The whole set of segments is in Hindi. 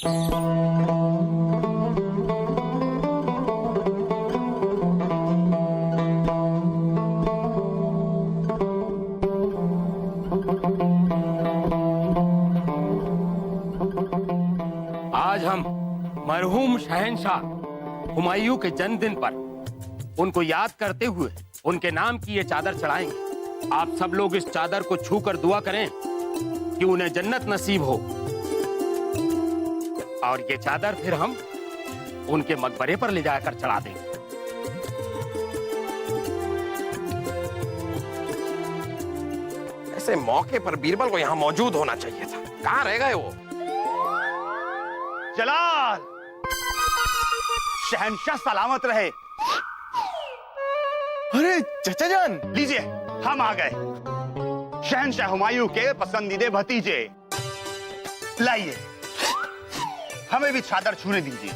आज हम मरहूम शहंशाह हुमायूं के जन्मदिन पर उनको याद करते हुए उनके नाम की ये चादर चढ़ाएंगे। आप सब लोग इस चादर को छूकर दुआ करें कि उन्हें जन्नत नसीब हो। और ये चादर फिर हम उनके मकबरे पर ले जाकर चढ़ा देंगे। ऐसे मौके पर बीरबल को यहाँ मौजूद होना चाहिए था। कहाँ रह गए वो? जलाल, शहंशाह सलामत रहे। अरे चचा जान, लीजिए, हम आ गए। शहंशाह हुमायूं के पसंदीदे भतीजे। लाइए, हमें भी चादर छूने दीजिए।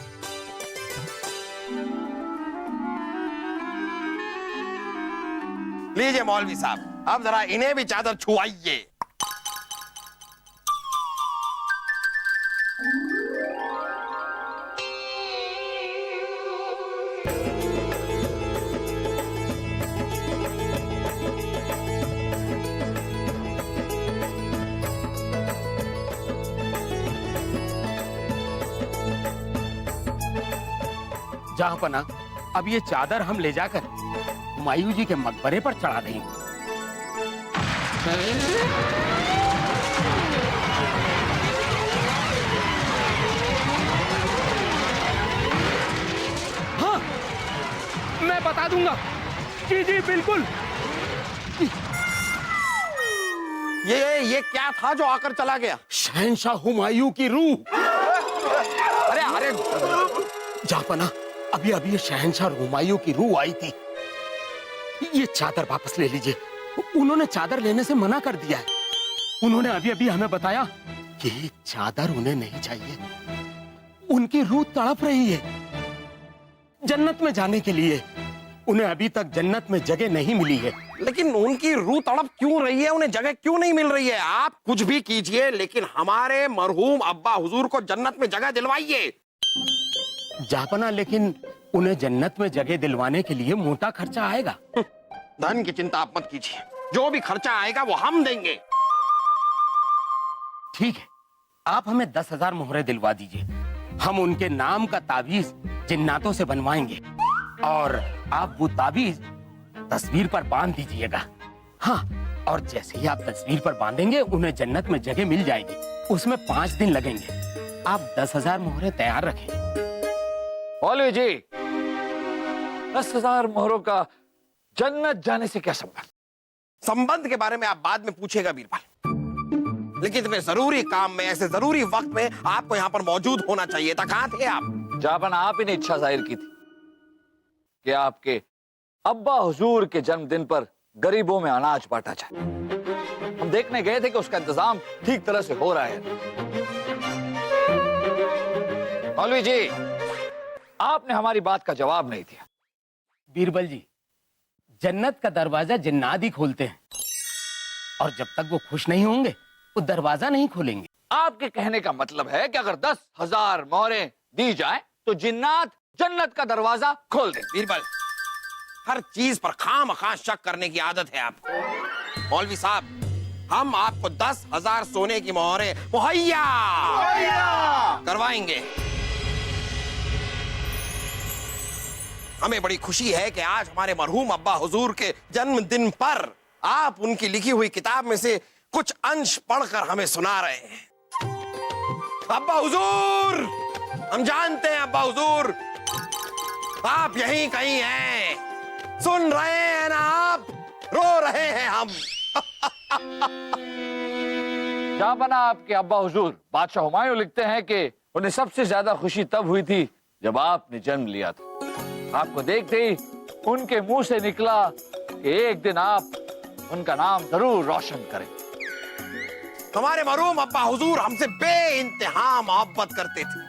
लीजिए मौलवी साहब, अब जरा इन्हें भी चादर छुआइए। जहां पना, अब ये चादर हम ले जाकर हुमायूं जी के मकबरे पर चढ़ा देंगे। हाँ, मैं बता दूंगा। जी जी बिल्कुल। ये क्या था जो आकर चला गया? शहंशाह हुमायूं की रूह। अरे अरे जापना, अभी अभी ये शहंशाह हुमायूं की रूह आई थी। ये चादर वापस ले लीजिए। उन्होंने चादर लेने से मना कर दिया है। उन्होंने अभी अभी हमें बताया कि चादर उन्हें नहीं चाहिए। उनकी रूह तड़प रही है जन्नत में जाने के लिए। उन्हें अभी तक जन्नत में जगह नहीं मिली है। लेकिन उनकी रूह तड़प क्यों रही है? उन्हें जगह क्यों नहीं मिल रही है? आप कुछ भी कीजिए, लेकिन हमारे मरहूम अब्बा हुजूर को जन्नत में जगह दिलवाइए। जापना, लेकिन उन्हें जन्नत में जगह दिलवाने के लिए मोटा खर्चा आएगा। धन की चिंता आप मत कीजिए, जो भी खर्चा आएगा वो हम देंगे। ठीक है, आप हमें 10,000 मोहरे दिलवा दीजिए। हम उनके नाम का ताबीज जिन्नातों से बनवाएंगे और आप वो ताबीज तस्वीर पर बांध दीजिएगा। हाँ, और जैसे ही आप तस्वीर पर बांधेंगे उन्हें जन्नत में जगह मिल जाएगी। उसमें 5 दिन लगेंगे। आप 10,000 मोहरे तैयार रखें। मौलवी जी, 10,000 मोहरों का जन्नत जाने से क्या संबंध? संबंध के बारे में आप बाद में पूछेगा बीरबल, लेकिन इतने जरूरी काम में, ऐसे जरूरी वक्त में आपको यहाँ पर मौजूद होना चाहिए था। कहाँ थे आप? जापन, आप ही ने इच्छा जाहिर की थी कि आपके अब्बा हुजूर के जन्मदिन पर गरीबों में अनाज बांटा जाए। हम देखने गए थे कि उसका इंतजाम ठीक तरह से हो रहा है। मौलवी जी, आपने हमारी बात का जवाब नहीं दिया। बीरबल जी, जन्नत का दरवाजा जिन्नात ही खोलते हैं और जब तक वो खुश नहीं होंगे वो दरवाजा नहीं खोलेंगे। आपके कहने का मतलब है कि अगर 10,000 मोहरें दी जाए तो जिन्नात जन्नत का दरवाजा खोल दे। बीरबल, हर चीज पर खामखा शक करने की आदत है आपको। मौलवी साहब, हम आपको 10,000 सोने की मोहरें मुहैया करवाएंगे। हमें बड़ी खुशी है कि आज हमारे मरहूम अब्बा हुजूर के जन्मदिन पर आप उनकी लिखी हुई किताब में से कुछ अंश पढ़कर हमें सुना रहे हैं। अब्बा हुजूर, हम जानते हैं अब्बा हुजूर, आप यहीं कहीं हैं। सुन रहे हैं ना आप? रो रहे हैं हम। जहां बना आपके अब्बा हुजूर बादशाह हुमायूं लिखते हैं कि उन्हें सबसे ज्यादा खुशी तब हुई थी जब आपने जन्म लिया था। आपको देखते ही उनके मुंह से निकला कि एक दिन आप उनका नाम जरूर रोशन करें। हमारे मरहूम अब्बा हुजूर हमसे बेइंतहा मोहब्बत करते थे।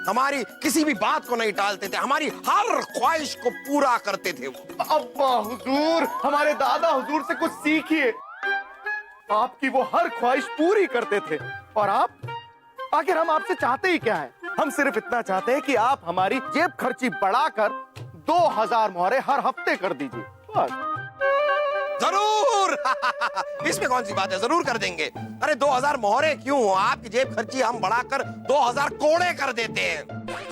हमारी किसी भी बात को नहीं टालते थे, हमारी हर ख्वाहिश को पूरा करते थे वो। अब्बा हुजूर, हमारे दादा हुजूर से कुछ सीखिए। आपकी वो हर ख्वाहिश पूरी करते थे और आखिर हम आपसे चाहते ही क्या है? हम सिर्फ इतना चाहते हैं कि आप हमारी जेब खर्ची बढ़ाकर 2000 मोहरे हर हफ्ते कर दीजिए, बस। जरूर इसमें कौन सी बात है, जरूर कर देंगे। अरे 2000 मोहरे क्यों, आपकी जेब खर्ची हम बढ़ाकर 2000 कोड़े कर देते हैं।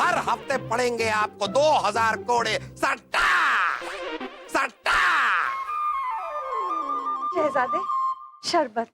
हर हफ्ते पड़ेंगे आपको 2000 कोड़े, सट्टा सट्टा। शहजादे, शरबत।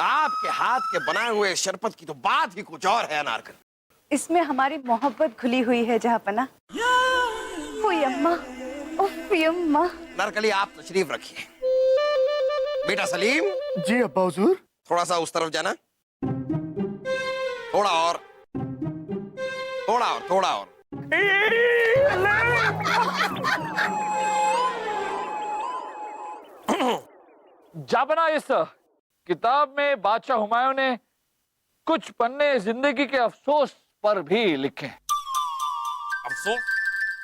आपके हाथ के बनाए हुए शरबत की तो बात ही कुछ और है अनारकली। इसमें हमारी मोहब्बत घुली हुई है जहाँपना। फुई अम्मा, उफ फुई अम्मा। अनारकली आप तशरीफ रखिए। बेटा सलीम, जी अब्बा हुजूर। थोड़ा सा उस तरफ जाना, थोड़ा और, थोड़ा और, थोड़ा और। जापना, इस किताब में बादशाह हुमायूं ने कुछ पन्ने जिंदगी के अफसोस पर भी लिखे। अफसोस?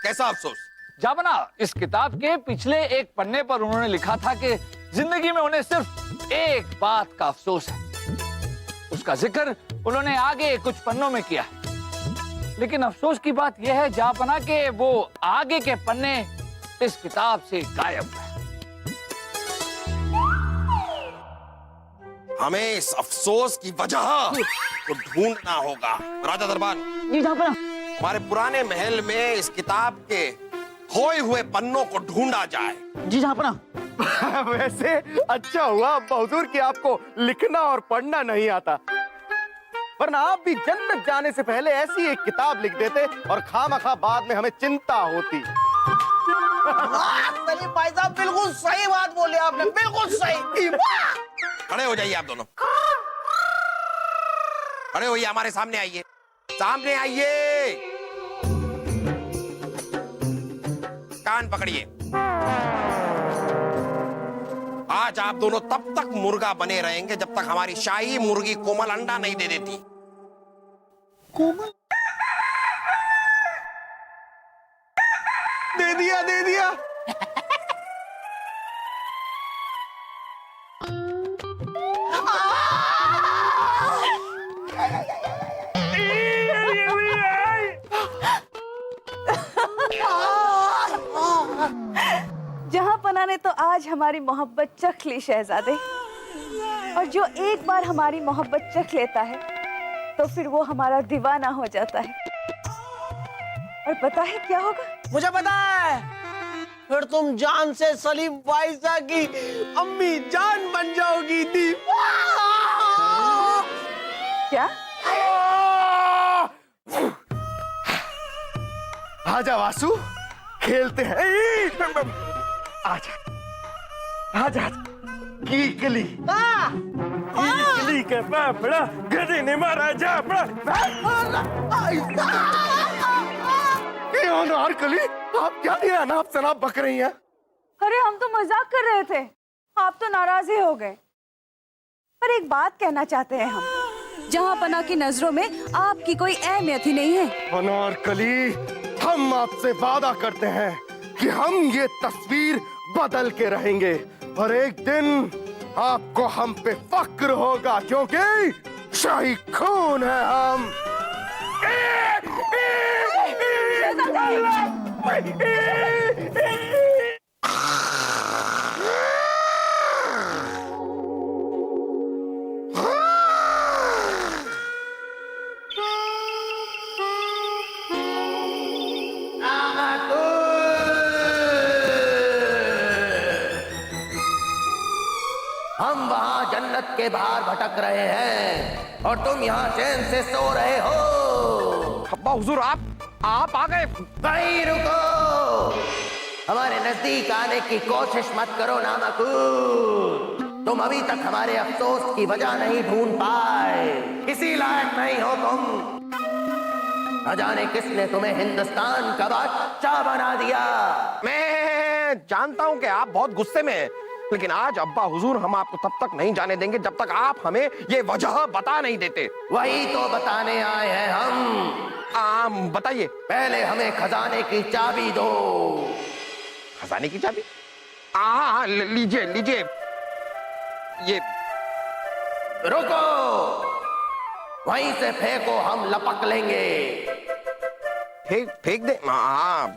कैसा अफसोस? जापना, इस किताब के पिछले एक पन्ने पर उन्होंने लिखा था कि जिंदगी में उन्हें सिर्फ एक बात का अफसोस है। उसका जिक्र उन्होंने आगे कुछ पन्नों में किया, लेकिन अफसोस की बात यह है जापना के वो आगे के पन्ने इस किताब से गायब है। हमें इस अफसोस की वजह को ढूंढना होगा। राजा दरबान, जी जहाँपना। हमारे पुराने महल में इस किताब के खोए हुए पन्नों को ढूंढा जाए। जी जहाँपना। वैसे अच्छा हुआ अब्बा हुजूर कि आपको लिखना और पढ़ना नहीं आता, वरना आप भी जन्नत जाने से पहले ऐसी एक किताब लिख देते और खामखा बाद में हमें चिंता होती। सलीम भाई साहब, बिल्कुल सही बात बोले आपने, बिल्कुल सही। खड़े हो जाइए आप दोनों, खड़े होइए, हमारे सामने आइए, सामने आइए, कान पकड़िए। आज आप दोनों तब तक मुर्गा बने रहेंगे जब तक हमारी शाही मुर्गी कोमल अंडा नहीं दे देती। कोमल? दे दिया, दे दिया। जहाँपना ने तो आज हमारी मोहब्बत चख ली शहजादे, और जो एक बार हमारी मोहब्बत चख लेता है तो फिर वो हमारा दीवाना हो जाता है। और पता है क्या होगा? मुझे पता है, फिर तुम जान से सलीम भाई साहब की अम्मी जान बन जाओगी। क्या? आजा वासु, खेलते हैं। आजा, आजा, कीकली, कीकली के पापड़ा, गधे ने मारा जापड़ा। अनारकली, आप क्या ये अनाप शनाप बक रही हैं? अरे हम तो मजाक कर रहे थे, आप तो नाराज ही हो गए। पर एक बात कहना चाहते हैं हम, जहाँपना की नजरों में आपकी कोई अहमियत ही नहीं है। अनारकली, हम आपसे वादा करते हैं कि हम ये तस्वीर बदल के रहेंगे और एक दिन आपको हम पे फक्र होगा, क्योंकि शाही खून है हम। हम वहाँ जन्नत के बाहर भटक रहे हैं और तुम यहाँ चैन से सो रहे हो। अब्बा हुजूर, आप आ गए। भाई रुको, हमारे नजदीक आने की कोशिश मत करो नामकूर। तुम अभी तक हमारे अफसोस की वजह नहीं ढूंढ पाए, इसी लायक नहीं हो तुम। न जाने किसने तुम्हें हिंदुस्तान का बादशाह बना दिया। मैं जानता हूं कि आप बहुत गुस्से में हैं, लेकिन आज अब्बा हुजूर हम आपको तब तक नहीं जाने देंगे जब तक आप हमें ये वजह बता नहीं देते। वही तो बताने आए हैं हम। बताइए। पहले हमें खजाने की चाबी दो। खजाने की चाबी? लीजिए लीजिए। ये रुको, वहीं से फेंको, हम लपक लेंगे। फेंक दे। हाँ।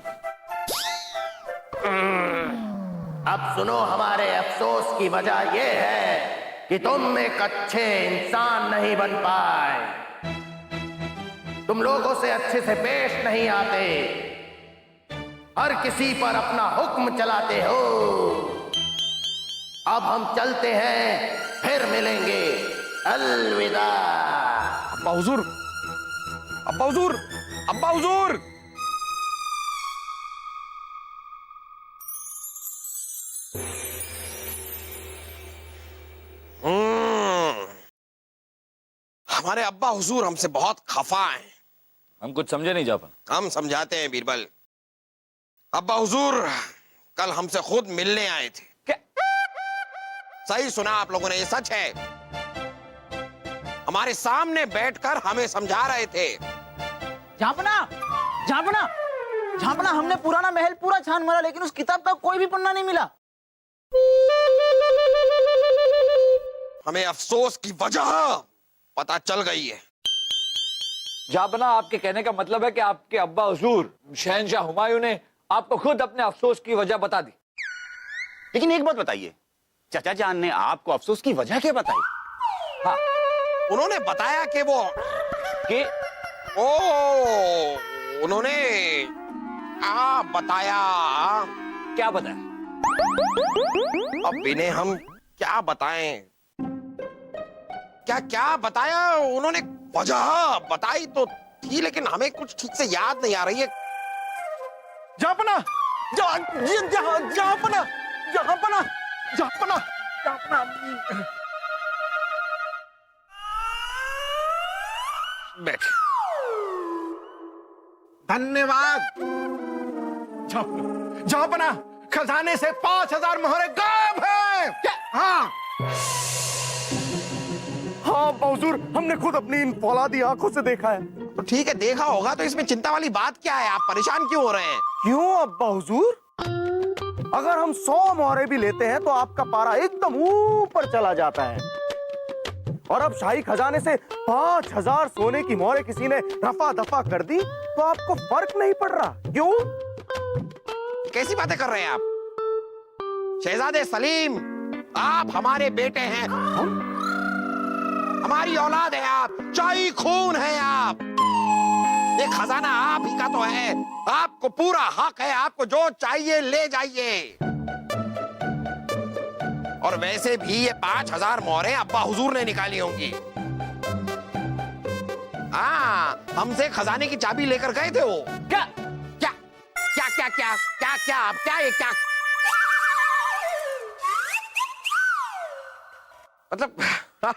अब सुनो, हमारे अफसोस की वजह यह है कि तुम एक अच्छे इंसान नहीं बन पाए। तुम लोगों से अच्छे से पेश नहीं आते, हर किसी पर अपना हुक्म चलाते हो। अब हम चलते हैं, फिर मिलेंगे। अलविदा। अब्बा हुजूर, अब्बा हुजूर, अब्बा हुजूर। हमारे अब्बा हुजूर हमसे बहुत खफा हैं। हम कुछ समझे नहीं जापान। हम समझाते हैं बीरबल। अब्बा हुजूर कल हमसे खुद मिलने आए थे। क्या? सही सुना आप लोगों ने, ये सच है। हमारे सामने बैठकर हमें समझा रहे थे। झापना, झापना, झापना, हमने पुराना महल पूरा छान मारा, लेकिन उस किताब का कोई भी पन्ना नहीं मिला। हमें अफसोस की वजह पता चल गई है। जापना, आपके कहने का मतलब है कि आपके अब्बा हुजूर शहंशाह हुमायूं ने आपको खुद अपने अफसोस की वजह बता दी। लेकिन एक बात बताइए, चाचा जान ने आपको अफसोस की वजह क्या बताई? हाँ, उन्होंने बताया कि उन्होंने बताया। क्या बताया? अब इन्हें हम क्या बताएं? क्या बताया उन्होंने? वजह बताई तो थी, लेकिन हमें कुछ ठीक से याद नहीं आ रही है। जापना, जापना, जापना, जापना, जापना। बैठ। धन्यवाद। जापना, खजाने से 5000 मोहरे गायब हैं। हाँ हाँ हुजूर, हमने खुद अपनी इन फौलादी आंखों से देखा है। तो ठीक है, देखा होगा तो इसमें चिंता वाली बात क्या है? आप परेशान क्यों हो रहे हैं? क्यों अब्बा हुजूर? अगर हम 100 मोहरे भी लेते हैं तो आपका पारा एकदम ऊपर चला जाता है। और अब शाही खजाने से 5000 सोने की मोहरे किसी ने रफा दफा कर दी तो आपको फर्क नहीं पड़ रहा, क्यों? कैसी बातें कर रहे हैं आप? शहजादे सलीम, आप हमारे बेटे हैं। हमारी औलाद है आप, चाई खून है आप। ये खजाना आप ही का तो है, आपको पूरा हक है, आपको जो चाहिए ले जाइए। और वैसे भी ये 5000 मोहरें अब्बा हुजूर ने निकाली होंगी। हाँ, हमसे खजाने की चाबी लेकर गए थे वो। क्या? क्या क्या क्या क्या क्या क्या आप क्या ये क्या मतलब? हाँ,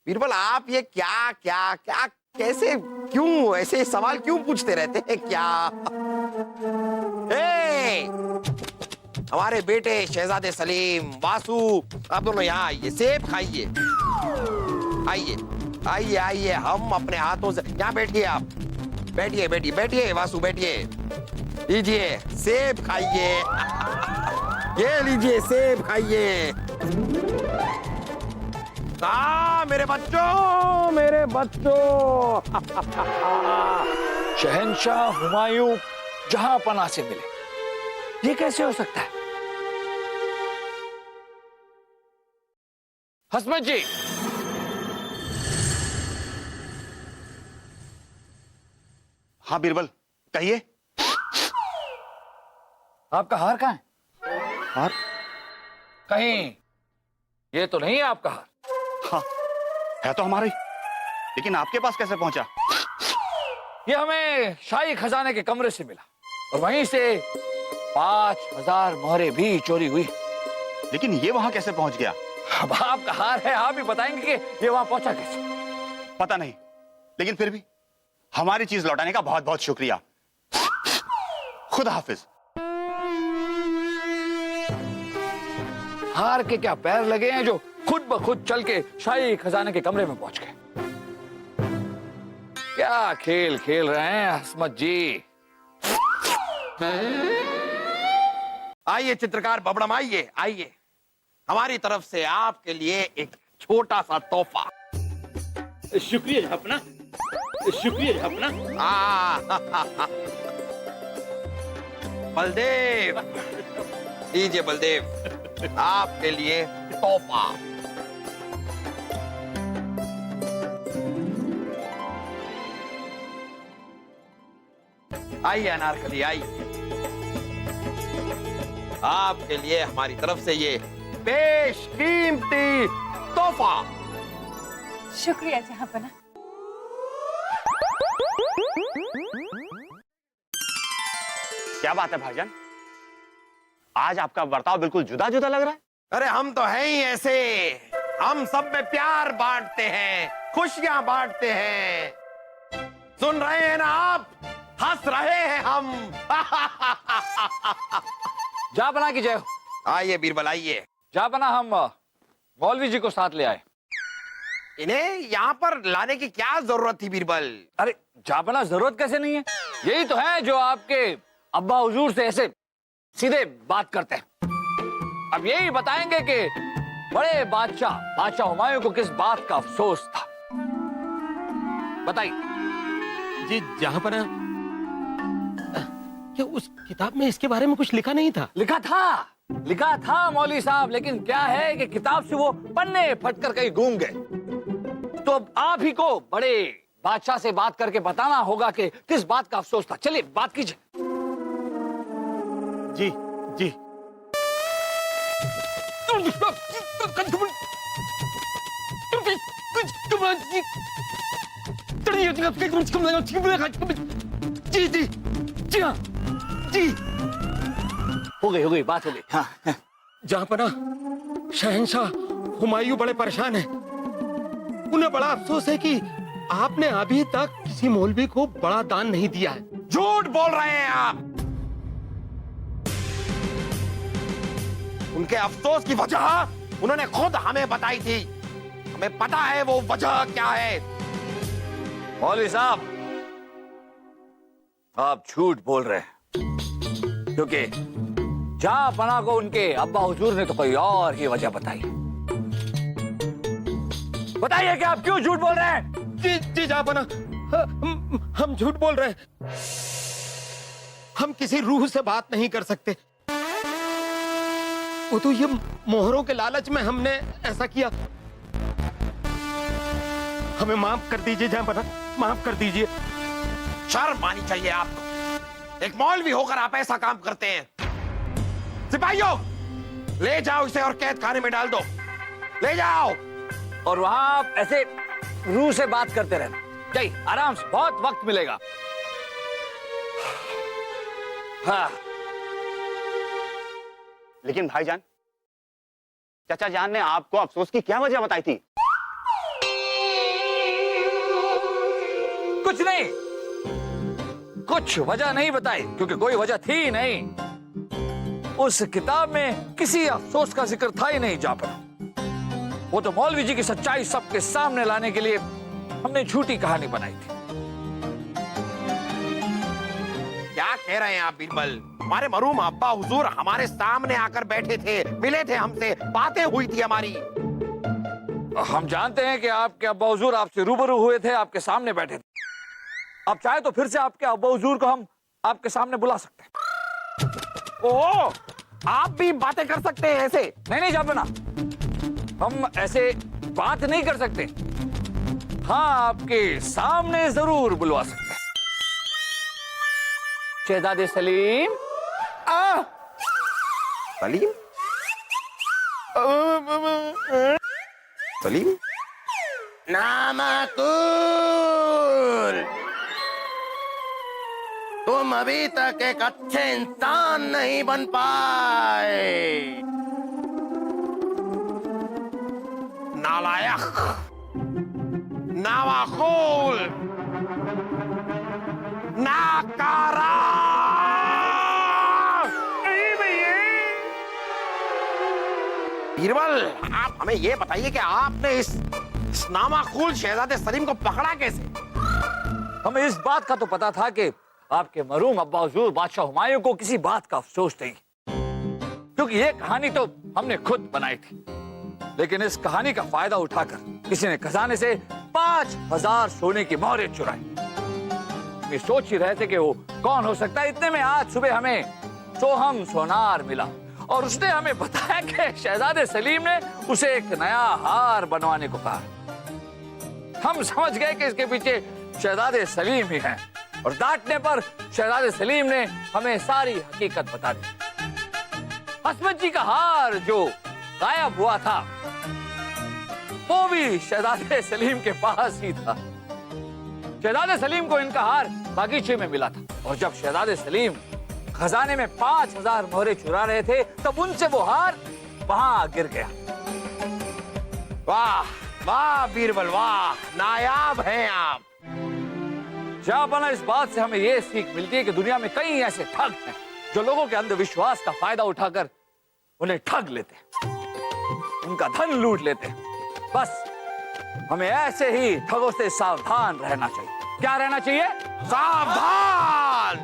बीरबल, आप ये क्या क्या क्या कैसे, क्यों ऐसे सवाल क्यों पूछते रहते हैं? क्या हमारे बेटे शहजादे सलीम, वासु, आप दोनों यहाँ आइए, सेब खाइए। आइए आइए आइए, हम अपने हाथों से, यहाँ बैठिए आप, बैठिए बैठिए बैठिए वासु, बैठिए, लीजिए सेब खाइए। ये लीजिए सेब खाइए। मेरे बच्चों, मेरे बच्चों। शहंशाह हुमायूं जहां पनाह से मिले, ये कैसे हो सकता है? हसमत जी, हाँ बीरबल, कहिए। आपका हार कहाँ है? हार? कहीं ये तो नहीं है आपका हार? हाँ, है तो हमारा ही, लेकिन आपके पास कैसे पहुंचा? ये हमें शाही खजाने के कमरे से मिला और वहीं से 5000 मोहरे भी चोरी हुई। लेकिन ये वहां कैसे पहुंच गया? अब आपका हार है, आप ही बताएंगे कि ये वहां पहुंचा कैसे। पता नहीं, लेकिन फिर भी हमारी चीज लौटाने का बहुत बहुत शुक्रिया। खुदा हाफिज। हार के क्या पैर लगे हैं जो खुद ब खुद चल के शाही खजाने के कमरे में पहुंच गए। क्या खेल खेल रहे हैं हसमत जी। आइए चित्रकार बबड़म, आइए आइए, हमारी तरफ से आपके लिए एक छोटा सा तोहफा। शुक्रिया झापना, शुक्रिया झापना। बलदेव, लीजिए बलदेव, आपके लिए तोहफा। आइए अनारकली, आइए, आपके लिए हमारी तरफ से ये बेशकीमती तोहफा। शुक्रिया जहांपना। क्या बात है भाईजान, आज आपका बर्ताव बिल्कुल जुदा जुदा लग रहा है। अरे हम तो हैं ही ऐसे, हम सब में प्यार बांटते हैं, खुशियां बांटते हैं। सुन रहे हैं ना आप, हंस रहे हैं हम। जापना की जय हो। आइए बीरबल, आइए। जापना, हम मौलवी जी को साथ ले आए। इन्हें यहाँ पर लाने की क्या जरूरत थी बीरबल? अरे जापना, जरूरत कैसे नहीं है, यही तो है जो आपके अब्बा हुजूर से ऐसे सीधे बात करते हैं। अब यही बताएंगे कि बड़े बादशाह हुमायूं को किस बात का अफसोस था। बताइए। जी जहांपना, क्या उस किताब में इसके बारे में कुछ लिखा नहीं था? लिखा था मौलवी साहब, लेकिन क्या है कि किताब से वो पन्ने फटकर कहीं घूम गए। तो अब आप ही को बड़े बादशाह से बात करके बताना होगा कि किस बात का अफसोस था। चलिए बात कीजिए। जी जी। जी जी जी हाँ जी। हो गई बात हो गई। हाँ। जहांपना, शहंशाह हुमायूं बड़े परेशान हैं। उन्हें बड़ा अफसोस है कि आपने अभी तक किसी मौलवी को बड़ा दान नहीं दिया है। झूठ बोल रहे हैं आप। उनके अफसोस की वजह उन्होंने खुद हमें बताई थी। हमें पता है वो वजह क्या है। मौलवी साहब, आप झूठ बोल रहे हैं, क्योंकि जहांपना को उनके अब्बा हुजूर ने तो कोई और ही वजह बताई। बताइए कि आप क्यों झूठ बोल रहे हैं? जी जी जहांपना, हम झूठ बोल रहे हैं। हम किसी रूह से बात नहीं कर सकते। वो तो ये मोहरों के लालच में हमने ऐसा किया। हमें माफ कर दीजिए जहांपना, माफ कर दीजिए। शर्म आनी चाहिए आपको। एक मौलवी होकर आप ऐसा काम करते हैं। सिपाहियों, ले जाओ इसे और कैद खाने में डाल दो। ले जाओ। और वहां आप ऐसे रूह से बात करते रहना। जाइए आराम से, बहुत वक्त मिलेगा। हाँ। लेकिन भाईजान, चाचा जान ने आपको अफसोस की क्या वजह बताई थी? कुछ नहीं, कुछ वजह नहीं बताई, क्योंकि कोई वजह थी ही नहीं। उस किताब में किसी अफसोस का जिक्र था ही नहीं। जापना, वो तो मौलवी जी की सच्चाई सबके सामने लाने के लिए हमने झूठी कहानी बनाई थी। क्या कह रहे हैं आप बीरबल? हमारे मरहूम अब्बा हुजूर हमारे सामने आकर बैठे थे, मिले थे हमसे, बातें हुई थी हमारी। हम जानते हैं कि आपके अब्बा हुजूर आपसे रूबरू हुए थे, आपके सामने बैठे थे। आप चाहे तो फिर से आपके अब्बा हुजूर को हम आपके सामने बुला सकते हैं। ओह, आप भी बातें कर सकते हैं ऐसे? नहीं जापना, हम ऐसे बात नहीं कर सकते। हाँ, आपके सामने जरूर बुलवा सकते हैं। शहजादे सलीम। सलीम? सलीम? नामाकुल, तुम अभी तक एक अच्छे इंसान नहीं बन पाए। नालायक, नावाखोल, बीरबल, आप हमें ये बताइए कि आपने इस नामाकूल शहजादे सलीम को पकड़ा कैसे? हमें इस बात का तो पता था कि आपके मरहूम अब्बा हुजूर बादशाह हुमायूं को किसी बात का अफसोस नहीं, क्योंकि ये कहानी तो हमने खुद बनाई थी। लेकिन इस कहानी का फायदा उठाकर किसी ने खजाने से 5000 सोने की मोहरें चुराई। हम सोच ही रहे थे कि वो कौन हो सकता है। इतने में आज सुबह हमें सोहम सोनार मिला और उसने हमें बताया कि शहजादे सलीम ने उसे एक नया हार बनवाने को कहा। हम समझ गए कि इसके पीछे शहजादे सलीम ही हैं और डांटने पर शहजादे सलीम ने हमें सारी हकीकत बता दी। हसमत जी का हार जो गायब हुआ था वो भी शहजादे सलीम के पास ही था। शहजादे सलीम को इनका हार बागीचे में मिला था और जब शहजादे सलीम खजाने में 5000 मोहरें चुरा रहे थे तब उनसे वो हार वहां गिर गया। वाह वाह बीरबल, वाह, नायाब हैं आप। जहां इस बात से हमें ये सीख मिलती है कि दुनिया में कई ऐसे ठग हैं जो लोगों के अंधविश्वास का फायदा उठाकर उन्हें ठग लेते हैं, उनका धन लूट लेते हैं। बस हमें ऐसे ही ठगों से सावधान रहना चाहिए। क्या रहना चाहिए? सावधान।